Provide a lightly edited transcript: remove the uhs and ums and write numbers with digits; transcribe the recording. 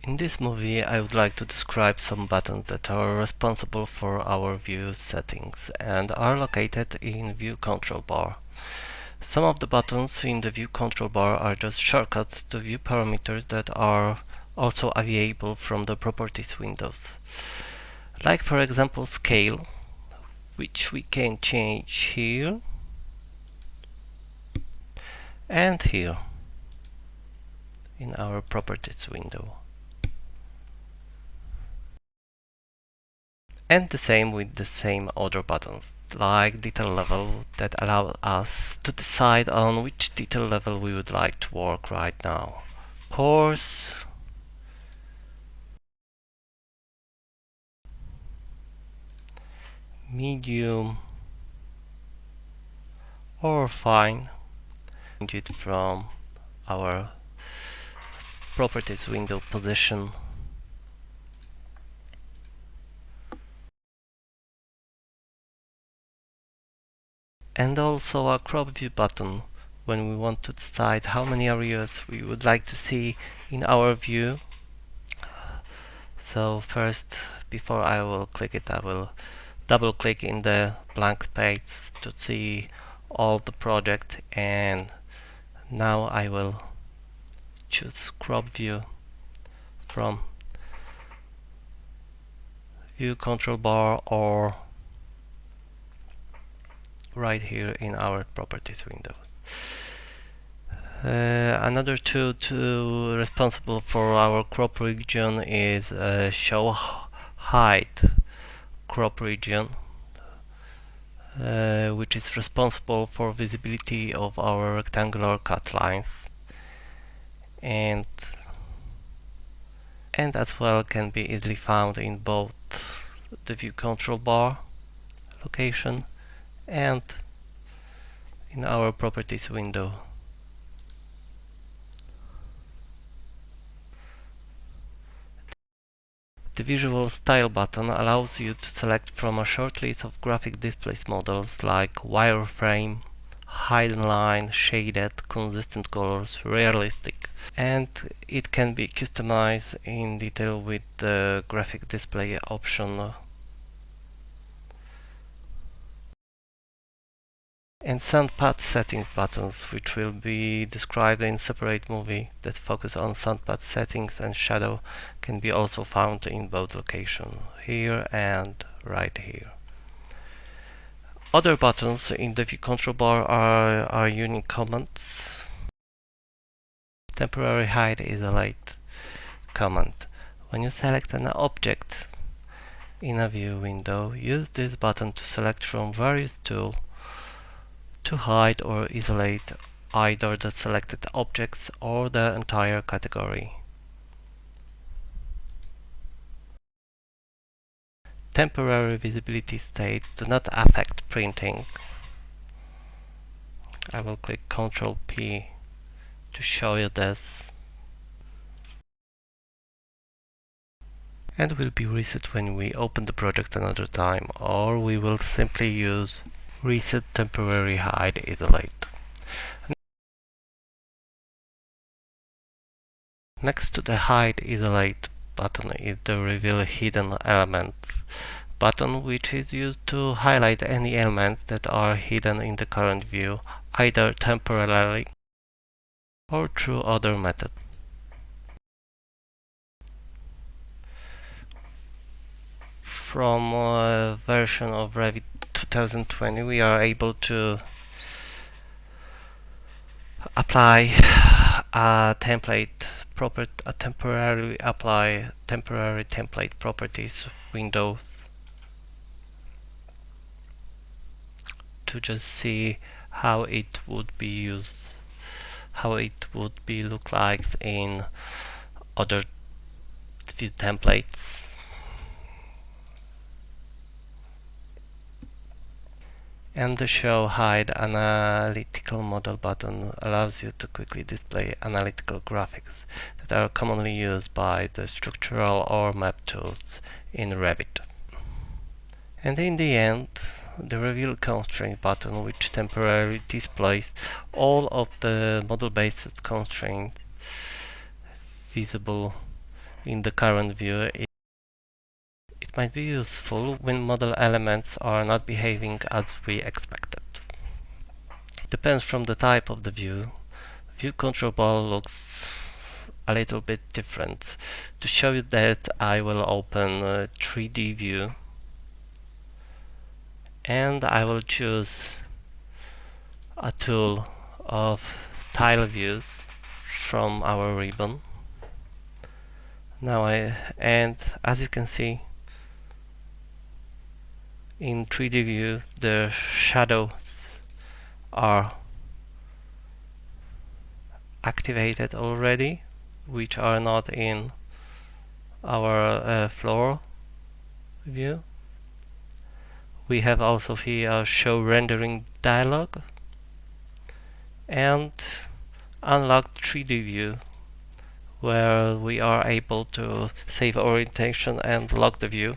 In this movie, I would like to describe some buttons that are responsible for our view settings and are located in view control bar. Some of the buttons in the view control bar are just shortcuts to view parameters that are also available from the properties windows. Like for example scale, which we can change here and here in our properties window. And the same with the same other buttons, like detail level, that allow us to decide on which detail level we would like to work right now. Coarse, medium, or fine. Change it from our properties window position. And also a crop view button when we want to decide how many areas we would like to see in our view. So first, before I will click it, I will double click in the blank space to see all the project, and now I will choose crop view from view control bar or right here in our properties window. Another tool responsible for our crop region is show hide crop region, which is responsible for visibility of our rectangular cut lines, and as well can be easily found in both the view control bar location and in our properties window. The visual style button allows you to select from a short list of graphic display models like wireframe, hidden line, shaded, consistent colors, realistic, and it can be customized in detail with the graphic display option. And sandpath settings buttons, which will be described in separate movie that focus on sandpath settings and shadow, can be also found in both locations, here and right here. Other buttons in the view control bar are unique commands. Temporary hide isolate command. When you select an object in a view window, use this button to select from various tools to hide or isolate either the selected objects or the entire category. Temporary visibility states do not affect printing. I will click Ctrl P to show you this. And will be reset when we open the project another time, or we will simply use reset temporary hide isolate. Next to the hide isolate button is the reveal hidden element button, which is used to highlight any elements that are hidden in the current view, either temporarily or through other methods. From a version of REVIT 2020, we are able to apply a temporarily apply temporary template properties window to just see how it would be used, how it would be look like in other view templates. And the Show Hide Analytical Model button allows you to quickly display analytical graphics that are commonly used by the structural or map tools in Revit. And in the end, the Reveal Constraint button, which temporarily displays all of the model-based constraints visible in the current view, it might be useful when model elements are not behaving as we expected. It depends from the type of the view. View control bar looks a little bit different. To show you that, I will open a 3D view and I will choose a tool of tile views from our ribbon. And as you can see, in 3D view the shadows are activated already, which are not in our floor view. We have also here a show rendering dialog and unlocked 3D view, where we are able to save orientation and lock the view.